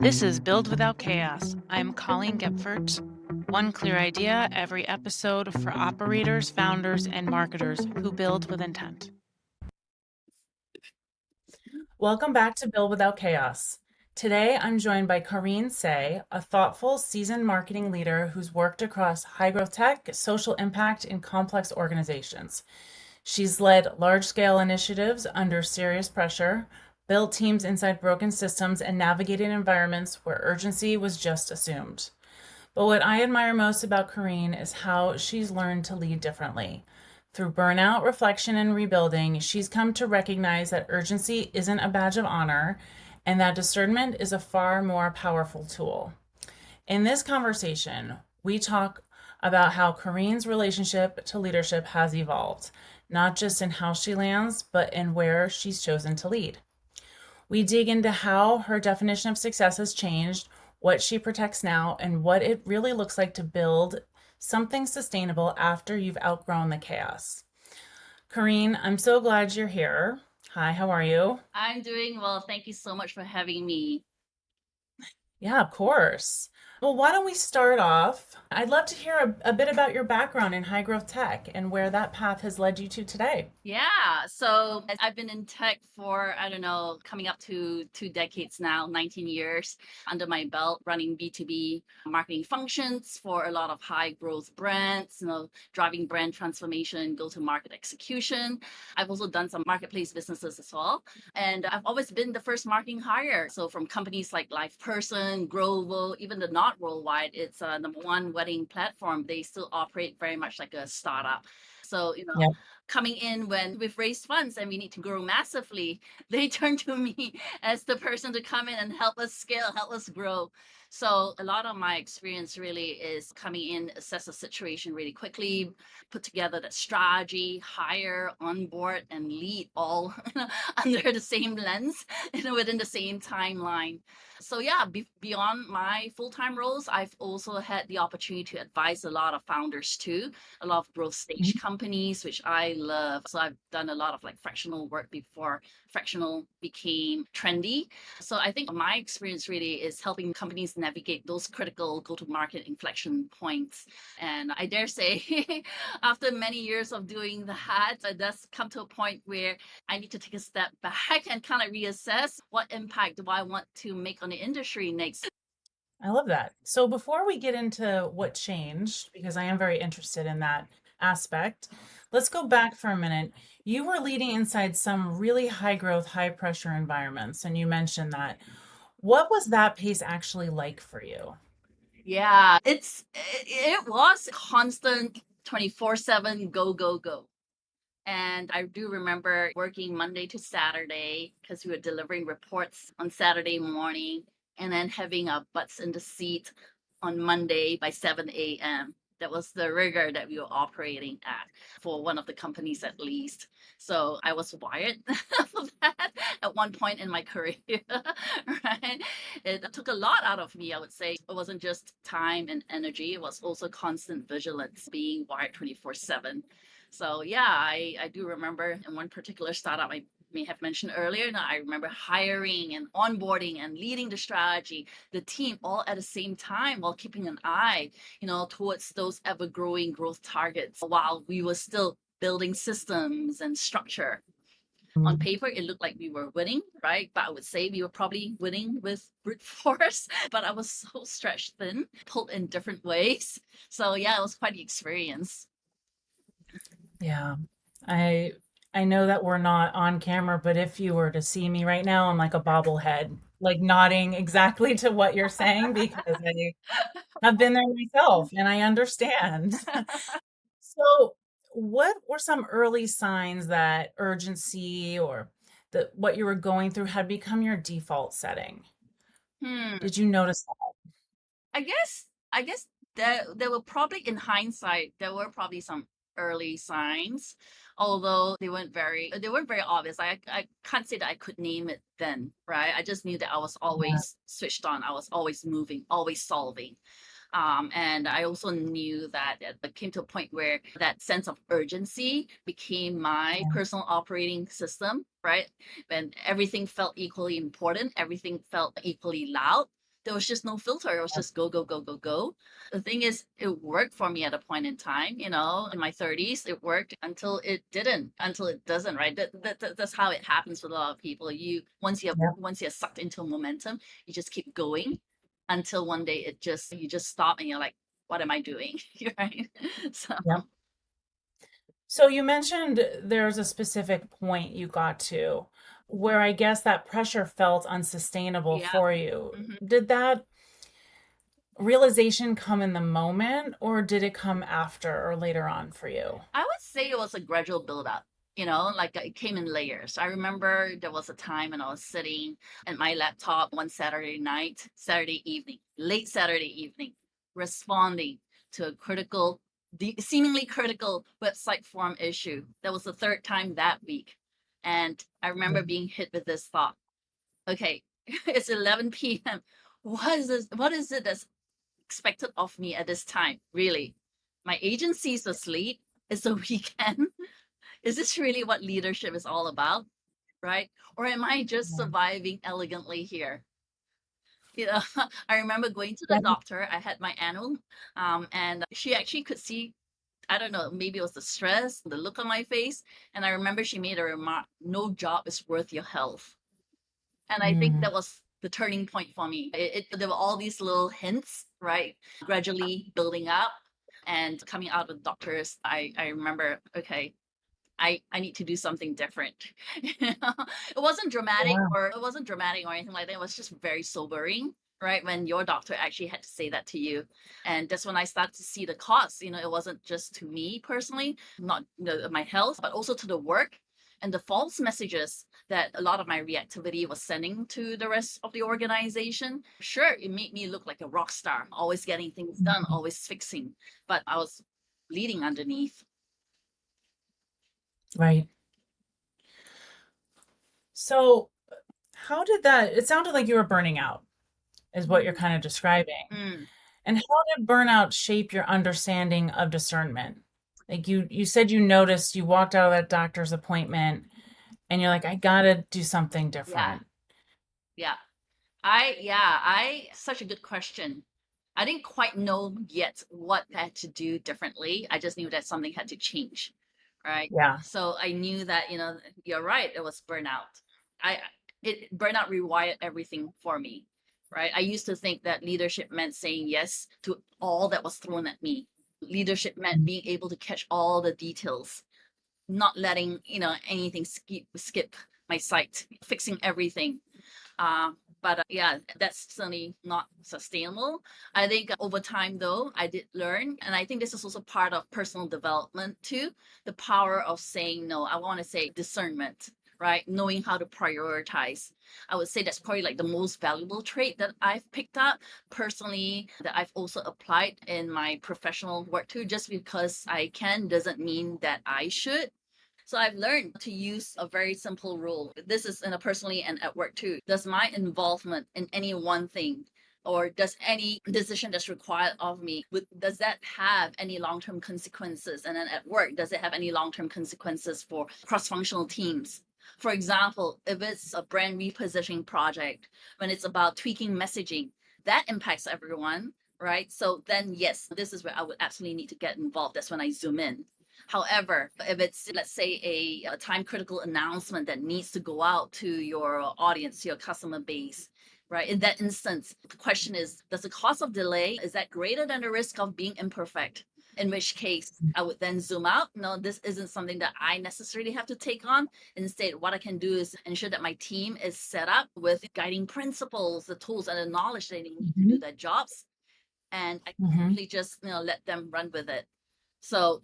This is Build Without Chaos. I'm Colleen Goepfert. One clear idea every episode for operators, founders, and marketers who build with intent. Welcome back to Build Without Chaos. Today, I'm joined by Caryne Say, a thoughtful, seasoned marketing leader who's worked across high growth tech, social impact, and complex organizations. She's led large scale initiatives under serious pressure, built teams inside broken systems, and navigated environments where urgency was just assumed. But what I admire most about Caryne is how she's learned to lead differently. Through burnout, reflection, and rebuilding, she's come to recognize that urgency isn't a badge of honor and that discernment is a far more powerful tool. In this conversation, we talk about how Caryne's relationship to leadership has evolved, not just in how she lands, but in where she's chosen to lead. We dig into how her definition of success has changed, what she protects now, and what it really looks like to build something sustainable after you've outgrown the chaos. Caryne, I'm so glad you're here. Hi, how are you? I'm doing well. Thank you so much for having me. Yeah, of course. Well, why don't we start off? I'd love to hear a bit about your background in high growth tech and where that path has led you to today. Yeah, so I've been in tech for, I don't know, coming up to 2 decades now, 19 years under my belt, running B2B marketing functions for a lot of high growth brands, driving brand transformation, go to market execution. I've also done some marketplace businesses as well. And I've always been the first marketing hire. So from companies like LivePerson, Growable, even the not worldwide, it's a number one wedding platform. They still operate very much like a startup. So, Yeah. coming in when we've raised funds and we need to grow massively, they turn to me as the person to come in and help us scale, help us grow. So a lot of my experience really is coming in, assess a situation really quickly, put together the strategy, hire, onboard, and lead all under the same lens, within the same timeline. So yeah, beyond my full-time roles, I've also had the opportunity to advise a lot of founders too, a lot of growth stage companies, which I love. So I've done a lot of like fractional work before fractional became trendy. So I think my experience really is helping companies navigate those critical go-to-market inflection points. And I dare say, after many years of doing that, it does come to a point where I need to take a step back and kind of reassess what impact do I want to make on the industry next. I love that. So before we get into what changed, because I am very interested in that aspect, let's go back for a minute. You were leading inside some really high growth, high pressure environments, and you mentioned that. What was that pace actually like for you? Yeah, it was constant 24/7 go go go. And I do remember working Monday to Saturday because we were delivering reports on Saturday morning and then having our butts in the seat on Monday by 7 a.m. That was the rigor that we were operating at for one of the companies at least. So I was wired for that at one point in my career, right? It took a lot out of me, I would say. It wasn't just time and energy, it was also constant vigilance, being wired 24/7. So yeah, I do remember in one particular startup I may have mentioned earlier. Now I remember hiring and onboarding and leading the strategy, the team all at the same time while keeping an eye, towards those ever growing growth targets while we were still building systems and structure. On Mm. paper, it looked like we were winning, right? But I would say we were probably winning with brute force, but I was so stretched thin, pulled in different ways. So yeah, it was quite the experience. Yeah. I I know that we're not on camera, but if you were to see me right now, I'm like a bobblehead, like nodding exactly to what you're saying because I've been there myself and I understand. So, what were some early signs that urgency or that what you were going through had become your default setting? Hmm. Did you notice that? I guess there were probably, in hindsight, there were probably some early signs, although they weren't very obvious. I can't say that I could name it then, right? I just knew that I was Yeah. always switched on. I was always moving, always solving. And I also knew that it came to a point where that sense of urgency became my personal operating system, right? When everything felt equally important, everything felt equally loud. There was just no filter. It was just go, go, go, go, go. The thing is, it worked for me at a point in time, in my 30s. It worked until it didn't, until it doesn't, right? That's how it happens with a lot of people. Yeah. Once you're sucked into momentum, you just keep going until one day you just stop and you're like, what am I doing? Right? So Yeah. So you mentioned there's a specific point you got to where I guess that pressure felt unsustainable yeah. for you. Mhm. Did that realization come in the moment or did it come after or later on for you? I would say it was a gradual build up. Like it came in layers. I remember there was a time when I was sitting at my laptop one Saturday evening, late Saturday evening, responding to a seemingly critical website form issue. That was the third time that week. And I remember being hit with this thought. Okay, it's 11 p.m. What is this? What is it that's expected of me at this time? Really? My agency's asleep. It's a weekend. Is this really what leadership is all about? Right? Or am I just Yeah. surviving elegantly here? You know, I remember going to the Yeah. doctor. I had my annual, and she actually could see, I don't know, maybe it was the stress, the look on my face. And I remember she made a remark, no job is worth your health. And I think Mm. that was the turning point for me. There were all these little hints, right? Gradually building up and coming out with doctors. I remember, okay, I need to do something different. Yeah. It wasn't dramatic or anything like that. It was just very sobering, right? When your doctor actually had to say that to you. And that's when I started to see the cost. It wasn't just to me personally, not my health, but also to the work and the false messages that a lot of my reactivity was sending to the rest of the organization. Sure, it made me look like a rock star, always getting things done, Mhm. always fixing, but I was bleeding underneath. Right. So how did that, it sounded like you were burning out, is what you're kind of describing. Mm. And how did burnout shape your understanding of discernment? Like you said you noticed you walked out of that doctor's appointment and you're like, I gotta do something Yeah, different. yeah. Such a good question. I didn't quite know yet what I had to do differently. I just knew that something had to change, right? Yeah. So I knew that, you're right, it was burnout. I Burnout rewired everything for me, right? I used to think that leadership meant saying yes to all that was thrown at me. Leadership meant being able to catch all the details, not letting, anything skip my sight, fixing everything. But yeah, that's certainly not sustainable. I think over time, though, I did learn, and I think this is also part of personal development too, the power of saying no. I want to say discernment, right? Knowing how to prioritize. I would say that's probably like the most valuable trait that I've picked up personally, that I've also applied in my professional work too. Just because I can doesn't mean that I should. So I've learned to use a very simple rule. This is in a personally and at work too. Does my involvement in any one thing, or does any decision that's required of me, does that have any long-term consequences? And then at work, does it have any long-term consequences for cross-functional teams? For example, if it's a brand repositioning project, when it's about tweaking messaging, that impacts everyone, right? So then, yes, this is where I would absolutely need to get involved. That's when I zoom in. However, if it's, let's say, a time critical announcement that needs to go out to your audience, to your customer base, right? In that instance, the question is, does the cost of delay, is that greater than the risk of being imperfect? In which case, I would then zoom out. No, this isn't something that I necessarily have to take on. Instead, what I can do is ensure that my team is set up with guiding principles, the tools, and the knowledge they need to do Mhm. their jobs. And I Mhm. simply just, let them run with it. So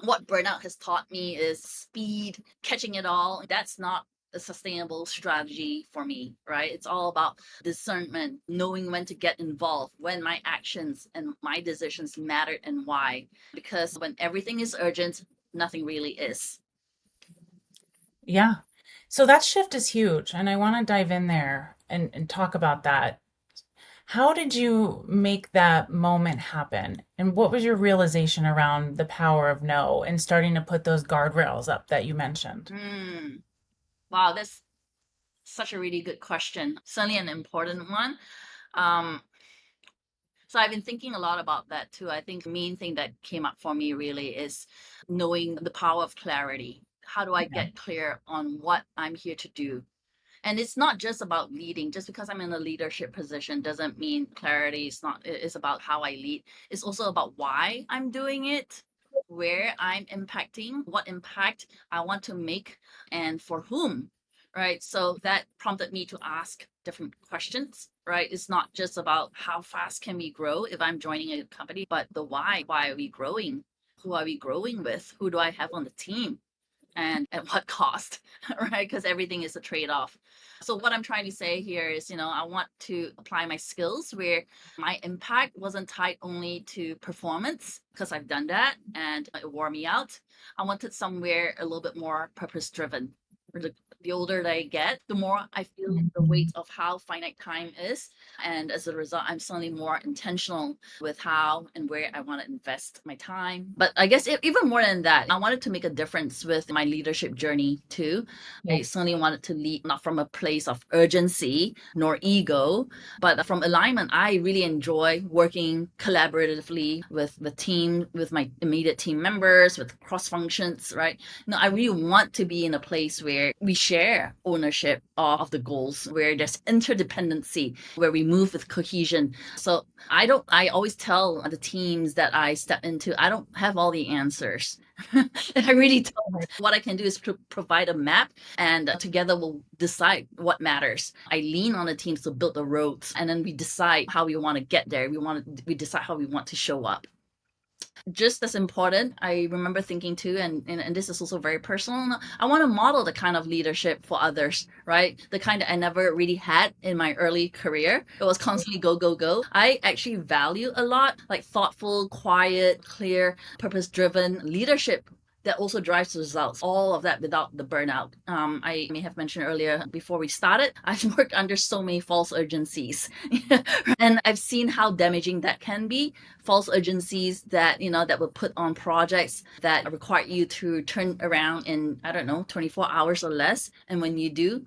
what burnout has taught me is speed, catching it all. That's not a sustainable strategy for me, right? It's all about discernment, knowing when to get involved, when my actions and my decisions matter and why. Because when everything is urgent, nothing really is. Yeah. So that shift is huge, and I want to dive in there and talk about that. How did you make that moment happen? And what was your realization around the power of no and starting to put those guardrails up that you mentioned? Wow, that's such a really good question. Certainly an important one. Um, so I've been thinking a lot about that too. I think the main thing that came up for me really is knowing the power of clarity. How do I Yeah. get clear on what I'm here to do? And it's not just about leading. Just because I'm in a leadership position doesn't mean clarity is not, it's about how I lead. It's also about why I'm doing it, where I'm impacting, what impact I want to make, and for whom, right? So that prompted me to ask different questions, right? It's not just about how fast can we grow if I'm joining a company, but the why. Why are we growing? Who are we growing with? Who do I have on the team? And at what cost, right? Because everything is a trade-off. So what I'm trying to say here is, I want to apply my skills where my impact wasn't tied only to performance, because I've done that and it wore me out. I wanted somewhere a little bit more purpose-driven. The older that I get, the more I feel the weight of how finite time is. And as a result, I'm suddenly more intentional with how and where I want to invest my time. But I guess even more than that, I wanted to make a difference with my leadership journey too. Yeah. I certainly wanted to lead not from a place of urgency nor ego, but from alignment. I really enjoy working collaboratively with the team, with my immediate team members, with cross functions, right? I really want to be in a place where we share ownership of the goals, where there's interdependency, where we move with cohesion. So I always tell the teams that I step into, I don't have all the answers. And I really don't. What I can do is provide a map, and together we'll decide what matters. I lean on the teams to build the roads, and then we decide how we want to get there. We decide how we want to show up. Just as important, I remember thinking too, and this is also very personal. I want to model the kind of leadership for others, right? The kind that I never really had in my early career. It was constantly go, go, go. I actually value a lot like thoughtful, quiet, clear, purpose driven leadership that also drives results. All of that without the burnout. I may have mentioned earlier before we started, I've worked under so many false urgencies. And I've seen how damaging that can be. False urgencies that will put on projects that require you to turn around in, I don't know, 24 hours or less. And when you do,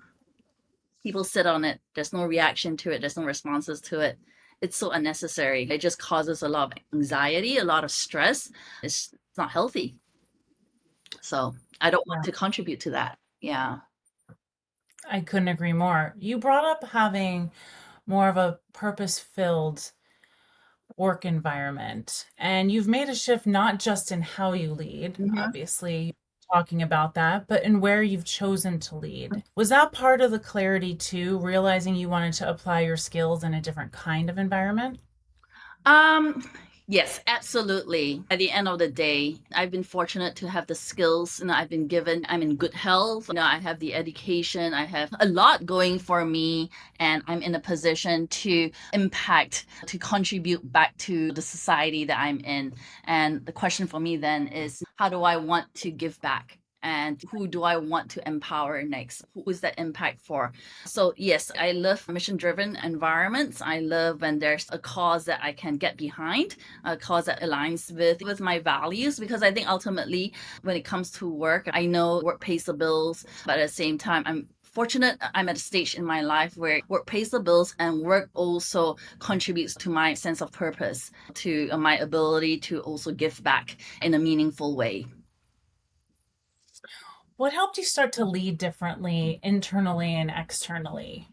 people sit on it. There's no reaction to it. There's no responses to it. It's so unnecessary. It just causes a lot of anxiety, a lot of stress. It's not healthy. So I don't want to contribute to that. Yeah. I couldn't agree more. You brought up having more of a purpose-filled work environment, and you've made a shift not just in how you lead, obviously talking about that, but in where you've chosen to lead. Was that part of the clarity too, realizing you wanted to apply your skills in a different kind of environment? Um, yes, absolutely. At the end of the day, I've been fortunate to have the skills I've been given. I'm in good health. I have the education. I have a lot going for me, and I'm in a position to impact, to contribute back to the society that I'm in. And the question for me then is, how do I want to give back? And who do I want to empower next? Who is that impact for? So yes, I love mission-driven environments. I love when there's a cause that I can get behind, a cause that aligns with my values, because I think ultimately when it comes to work, I know work pays the bills, but at the same time, I'm fortunate I'm at a stage in my life where work pays the bills and work also contributes to my sense of purpose, to my ability to also give back in a meaningful way. What helped you start to lead differently internally and externally?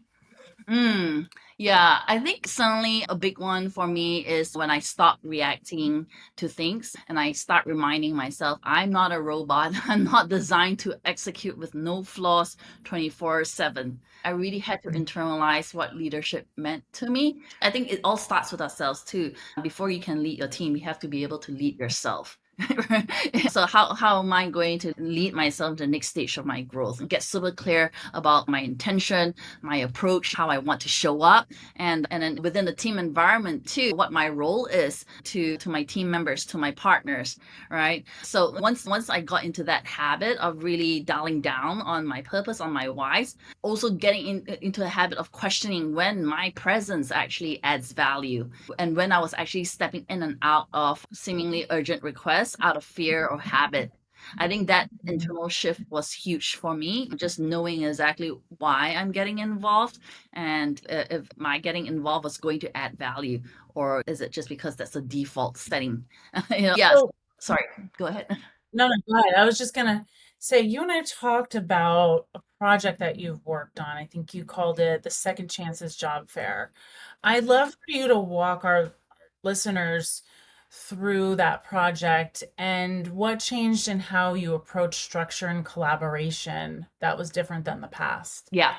Yeah, I think certainly a big one for me is when I stop reacting to things and I start reminding myself I'm not a robot. I'm not designed to execute with no flaws 24/7. I really had to internalize what leadership meant to me. I think it all starts with ourselves too. Before you can lead your team, you have to be able to lead yourself. So how am I going to lead myself to the next stage of my growth and get super clear about my intention, my approach, how I want to show up, and then within the team environment too, what my role is to my team members, to my partners, right? So once I got into that habit of really dialing down on my purpose, on my whys, also getting into a habit of questioning when my presence actually adds value and when I was actually stepping in and out of seemingly urgent requests out of fear or habit. I think that internal shift was huge for me, just knowing exactly why I'm getting involved and if my getting involved was going to add value, or is it just because that's the default setting? Yeah. So, Sorry, go ahead. no, go ahead. I was just gonna say, you and I talked about a project that you've worked on. I think you called it the Second Chances Job Fair. I'd love for you to walk our listeners through that project and what changed in how you approach structure and collaboration that was different than the past. Yeah.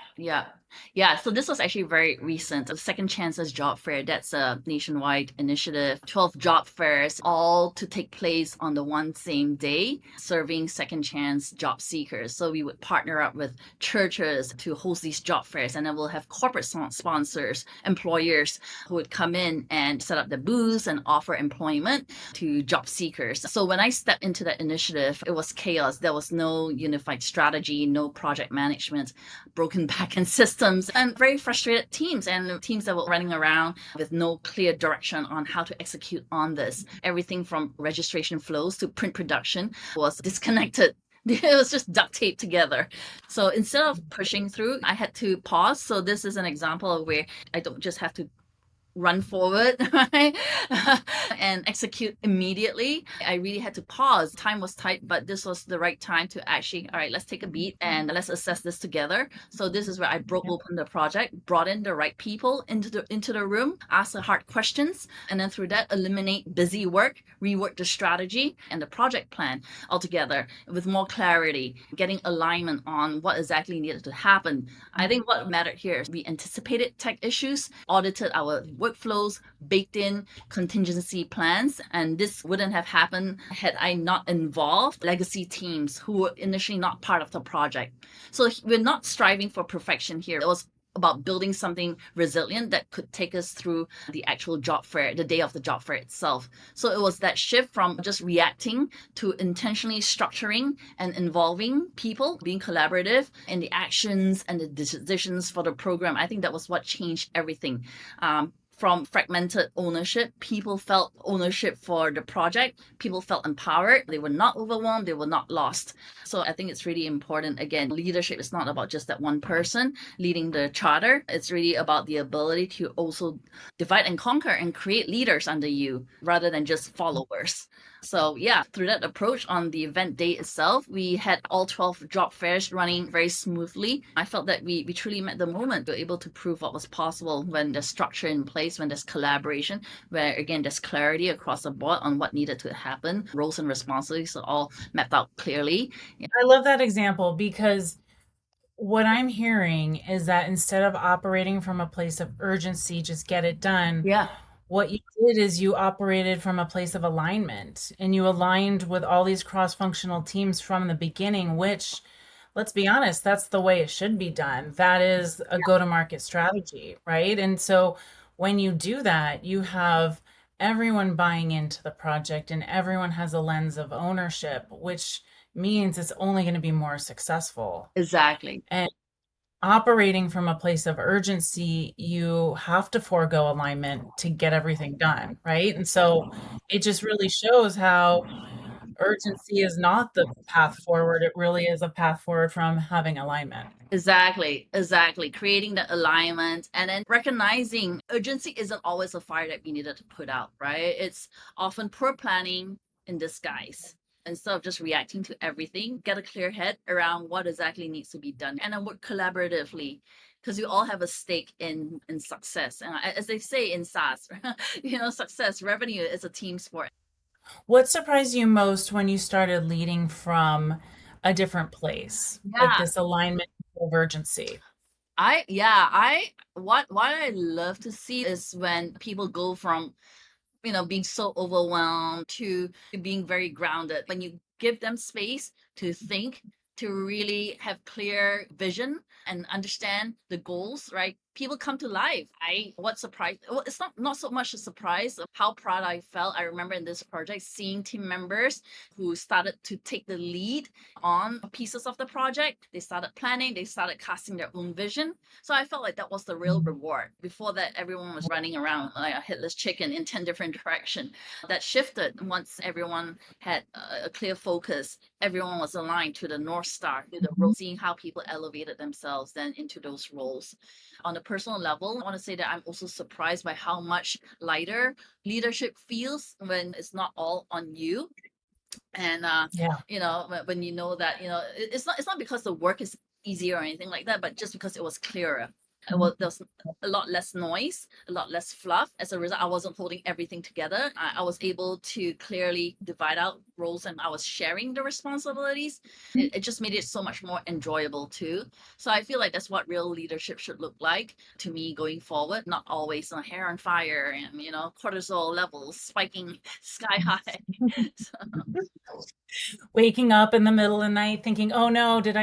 So this was actually very recent. The Second Chances Job Fair, that's a nationwide initiative, 12 job fairs, all to take place on the one same day, serving second chance job seekers. So we would partner up with churches to host these job fairs, and then we'll have corporate sponsors, employers who would come in and set up the booths and offer employment to job seekers. So when I stepped into that initiative, it was chaos. There was no unified strategy, no project management, broken backend systems, and very frustrated teams, and teams that were running around with no clear direction on how to execute on this. Everything from registration flows to print production was disconnected. It was just duct taped together. So instead of pushing through, I had to pause. So this is an example of where I don't just have to run forward, right? And execute immediately. I really had to pause. Time was tight, but this was the right time to actually, all right, let's take a beat and let's assess this together. So this is where I broke open the project, brought in the right people into the room, asked the hard questions, and then through that, eliminate busy work, rework the strategy and the project plan altogether with more clarity, getting alignment on what exactly needed to happen. I think what mattered here is we anticipated tech issues, audited our workflows, baked in contingency plans, and this wouldn't have happened had I not involved legacy teams who were initially not part of the project. So we're not striving for perfection here. It was about building something resilient that could take us through the actual job fair, the day of the job fair itself. So it was that shift from just reacting to intentionally structuring and involving people, being collaborative in the actions and the decisions for the program. I think that was what changed everything. From fragmented ownership, people felt ownership for the project. People felt empowered. They were not overwhelmed. They were not lost. So I think it's really important. Again, leadership is not about just that one person leading the charter. It's really about the ability to also divide and conquer and create leaders under you rather than just followers. So yeah, through that approach on the event day itself, we had all 12 job fairs running very smoothly. I felt that we truly met the moment. We were able to prove what was possible when there's structure in place, when there's collaboration, where again, there's clarity across the board on what needed to happen. Roles and responsibilities are all mapped out clearly. I love that example because what I'm hearing is that instead of operating from a place of urgency, just get it done, Yeah. what you did is you operated from a place of alignment and you aligned with all these cross-functional teams from the beginning, which, let's be honest, that's the way it should be done. That is a go-to-market strategy, right? And so when you do that, you have everyone buying into the project and everyone has a lens of ownership, which means it's only going to be more successful. Exactly. And operating from a place of urgency, you have to forego alignment to get everything done, right? And so it just really shows how urgency is not the path forward. It really is a path forward from having alignment. Exactly. Creating the alignment and then recognizing urgency isn't always a fire that we needed to put out, right? It's often poor planning in disguise. Instead of just reacting to everything, get a clear head around what exactly needs to be done and then work collaboratively because we all have a stake in success. And as they say in SaaS, success, revenue is a team sport. What surprised you most when you started leading from a different place, like Yeah. this alignment of urgency? What I love to see is when people go from being so overwhelmed to being very grounded. When you give them space to think, to really have clear vision and understand the goals, right? People come to life. What surprised, well, it's not so much a surprise of how proud I felt. I remember in this project seeing team members who started to take the lead on pieces of the project. They started planning, they started casting their own vision. So I felt like that was the real reward. Before that, everyone was running around like a headless chicken in 10 different directions. That shifted once everyone had a clear focus everyone was aligned to the North Star, to the role, seeing how people elevated themselves then into those roles. On a personal level, I want to say that I'm also surprised by how much lighter leadership feels when it's not all on you. And Yeah. when you know that, it's not because the work is easier or anything like that, but just because it was clearer. There was a lot less noise, a lot less fluff. As a result, I wasn't holding everything together. I was able to clearly divide out roles, and I was sharing the responsibilities. It just made it so much more enjoyable too. So I feel like that's what real leadership should look like to me going forward, not always on hair on fire and cortisol levels spiking sky high. So, Waking up in the middle of the night thinking, oh no, did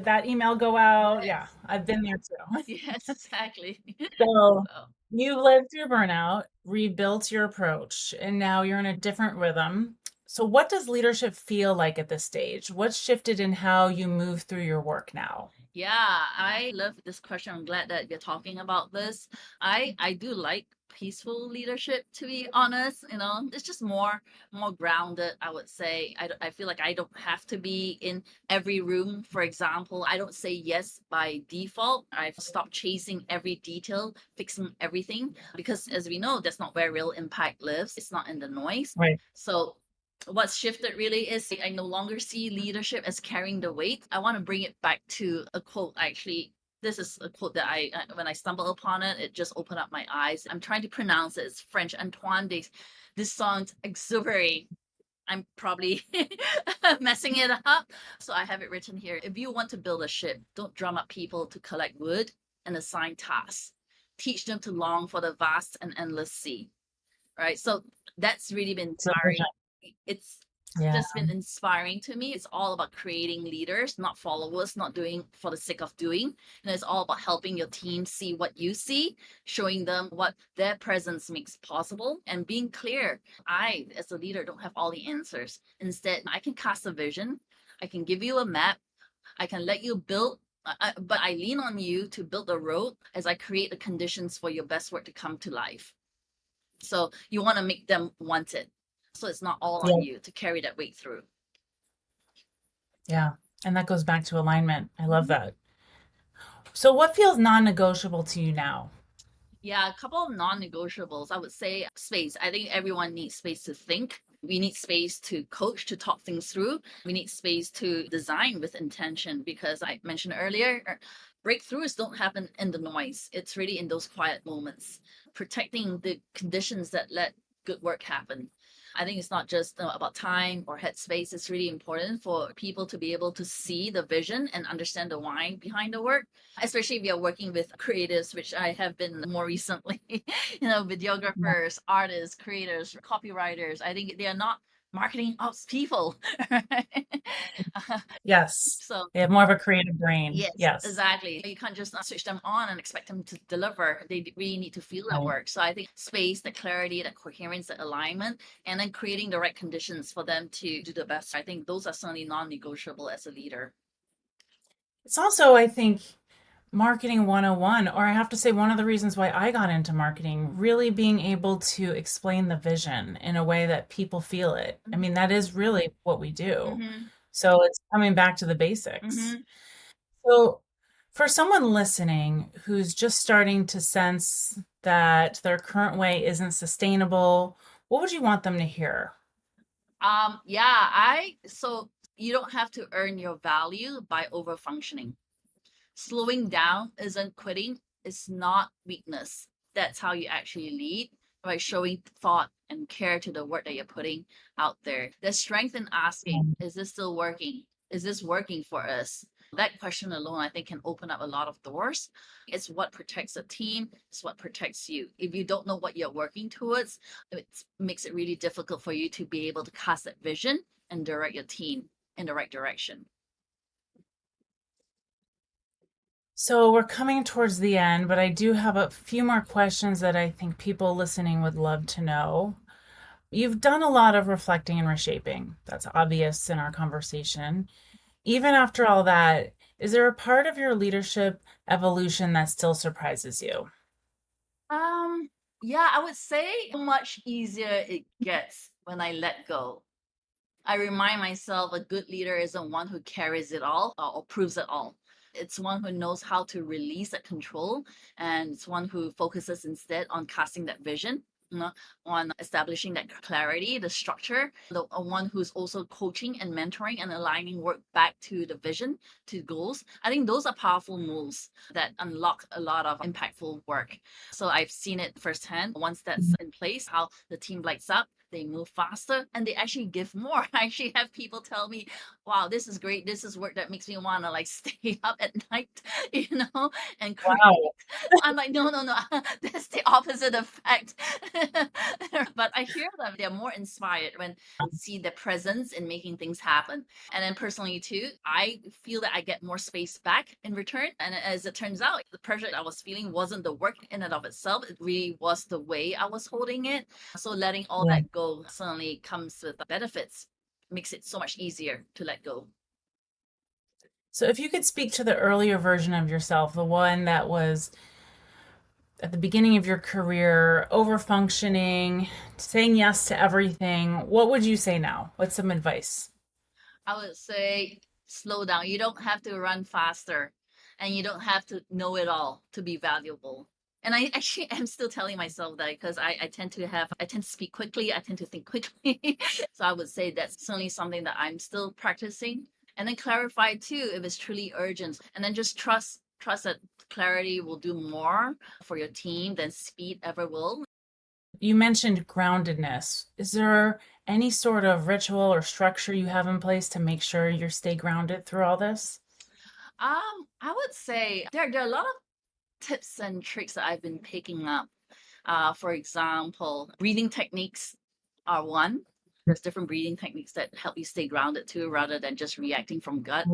that email go out? Yeah, I've been there too. yes, exactly. So So, you lived through burnout, rebuilt your approach, and now you're in a different rhythm. So what does leadership feel like at this stage? What's shifted in how you move through your work now? yeah, I love this question. I'm glad that you're talking about this. I do like peaceful leadership, to be honest. It's just more grounded, I would say. I feel like I don't have to be in every room. For example, I don't say yes by default. I've stopped chasing every detail, fixing everything, because as we know, that's not where real impact lives. It's not in the noise. Right. So what's shifted really is I no longer see leadership as carrying the weight. I want to bring it back to a quote. Actually, this is a quote that when I stumbled upon it, it just opened up my eyes. I'm trying to pronounce it. It's French. Antoine de this sounds exuberant. I'm probably messing it up. So I have it written here. If you want to build a ship, don't drum up people to collect wood and assign tasks. Teach them to long for the vast and endless sea. Right. So that's really been So vision. inspiring. It's Yeah. just been inspiring to me. It's all about creating leaders, not followers, not doing for the sake of doing. And it's all about helping your team see what you see, showing them what their presence makes possible, and being clear. I, as a leader, don't have all the answers. Instead, I can cast a vision. I can give you a map. I can let you build. But I lean on you to build the road as I create the conditions for your best work to come to life. So you want to make them want it. So it's not all Yeah. on you to carry that weight through. Yeah. And that goes back to alignment. I love that. So what feels non-negotiable to you now? Yeah, a couple of non-negotiables. I would say space. I think everyone needs space to think. We need space to coach, to talk things through. We need space to design with intention, because I mentioned earlier, breakthroughs don't happen in the noise. It's really in those quiet moments, protecting the conditions that let good work happen. I think it's not just about time or headspace. It's really important for people to be able to see the vision and understand the why behind the work, especially if you're working with creatives, which I have been more recently, videographers, artists, creators, copywriters. I think they are not marketing ops people. Yes. So They have more of a creative brain. yes, Yes. exactly. You can't just switch them on and expect them to deliver. They really need to feel that Right. work. So I think space, the clarity, the coherence, the alignment, and then creating the right conditions for them to do the best. I think those are certainly non-negotiable as a leader. It's also, I think, marketing 101, or I have to say, one of the reasons why I got into marketing, really being able to explain the vision in a way that people feel it. I mean, that is really what we do. Mm-hmm. So it's coming back to the basics. Mm-hmm. So for someone listening who's just starting to sense that their current way isn't sustainable, what would you want them to hear? So you don't have to earn your value by over functioning. Slowing down isn't quitting, it's not weakness. That's how you actually lead, by showing thought and care to the work that you're putting out there. There's strength in asking, is this still working? Is this working for us? That question alone, I think, can open up a lot of doors. It's what protects a team, it's what protects you. If you don't know what you're working towards, it makes it really difficult for you to be able to cast that vision and direct your team in the right direction. So we're coming towards the end, but I do have a few more questions that I think people listening would love to know. You've done a lot of reflecting and reshaping. That's obvious in our conversation. Even after all that, is there a part of your leadership evolution that still surprises you? Yeah, I would say how much easier it gets when I let go. I remind myself a good leader isn't one who carries it all or proves it all. It's one who knows how to release that control, and it's one who focuses instead on casting that vision, on establishing that clarity, the structure, the one who's also coaching and mentoring and aligning work back to the vision, to goals. I think those are powerful moves that unlock a lot of impactful work. So I've seen it firsthand. Once that's in place, how the team lights up, they move faster, and they actually give more. I actually have people tell me, wow, this is great. This is work that makes me want to like stay up at night, and create. Wow. I'm like, no, no, no, that's the opposite effect. But I hear them, they're more inspired when they see the presence in making things happen. And then personally too, I feel that I get more space back in return. And as it turns out, the pressure I was feeling wasn't the work in and of itself. It really was the way I was holding it. So letting all Yeah. that go suddenly comes with benefits, makes it so much easier to let go. So if you could speak to the earlier version of yourself, the one that was at the beginning of your career, over functioning, saying yes to everything, what would you say now? What's some advice? I would say slow down. You don't have to run faster, and you don't have to know it all to be valuable. And I actually am still telling myself that because I tend to speak quickly, I tend to think quickly. So I would say that's certainly something that I'm still practicing. And then clarify too if it's truly urgent. And then just trust that clarity will do more for your team than speed ever will. You mentioned groundedness. Is there any sort of ritual or structure you have in place to make sure you stay grounded through all this? I would say there are a lot of tips and tricks that I've been picking up. For example, breathing techniques are one. There's different breathing techniques that help you stay grounded too, rather than just reacting from gut.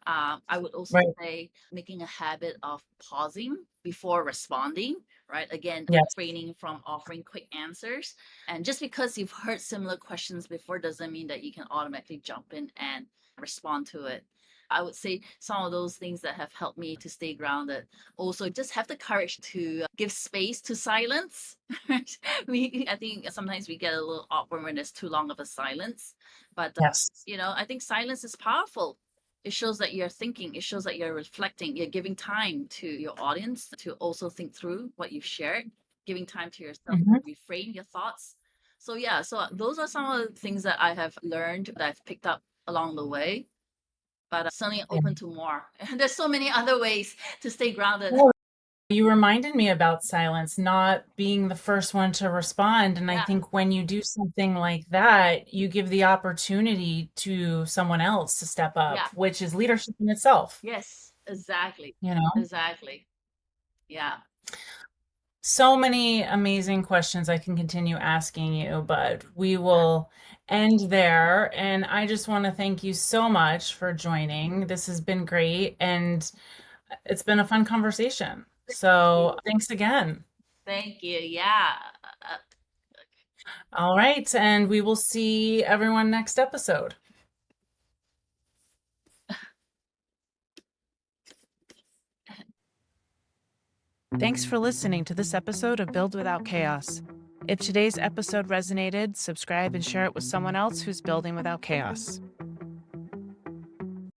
I would also Right. say making a habit of pausing before responding, right? Again, Yes. refraining from offering quick answers. And just because you've heard similar questions before doesn't mean that you can automatically jump in and respond to it. I would say some of those things that have helped me to stay grounded. Also, just have the courage to give space to silence. I think sometimes we get a little awkward when there's too long of a silence, but Yes. I think silence is powerful. It shows that you're thinking, it shows that you're reflecting, you're giving time to your audience to also think through what you've shared, giving time to yourself Mhm. to reframe your thoughts. So yeah, so those are some of the things that I have learned, that I've picked up along the way, but I'm certainly Yeah. open to more. There's so many other ways to stay grounded. Well, you reminded me about silence, not being the first one to respond. And I Yeah, think when you do something like that, you give the opportunity to someone else to step up, yeah, which is leadership in itself, yes, exactly, you know? exactly. Yeah. So many amazing questions I can continue asking you, but we will end there. And I just want to thank you so much for joining. This has been great, and it's been a fun conversation. So thanks again. Thank you. Yeah. Uh, All right, and we will see everyone next episode. Thanks for listening to this episode of Build Without Chaos. If today's episode resonated, subscribe and share it with someone else who's building without chaos.